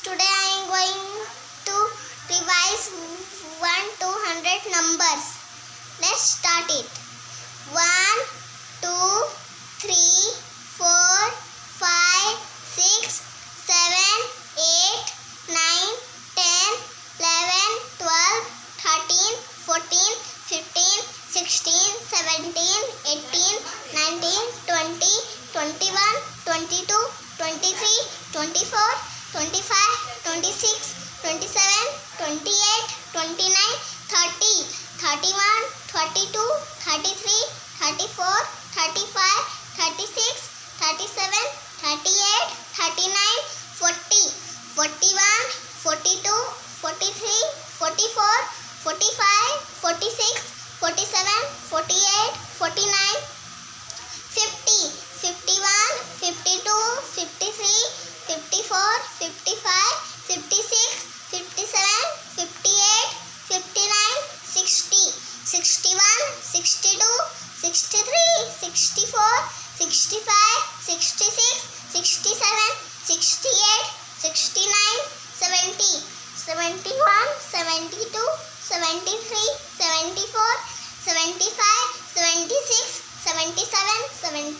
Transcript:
Today I am going to revise 1 to 100 numbers. Let's start it. 1, 2, 3, 4, 5, 6, 7, 8, 9, 10, 11, 12, 13, 14, 15, 16, 17, 18, 19, 20, 21, 22, 23, 24, 25, 26, 27, 28, 29, 30, 31, 32, 33, 34, 35, 36, 37, 38, 39, 40, 41, 42, 43, 44, 45, 46, 47, 48, 49, 50, 51, 52, 53, 54, 55, 56, 57, 58, 59, 60, 61, 62, 63, 64, 65, 66, 67, 68, 69, 70, 71, 72, 73, 74, 75, 76, 77, 78,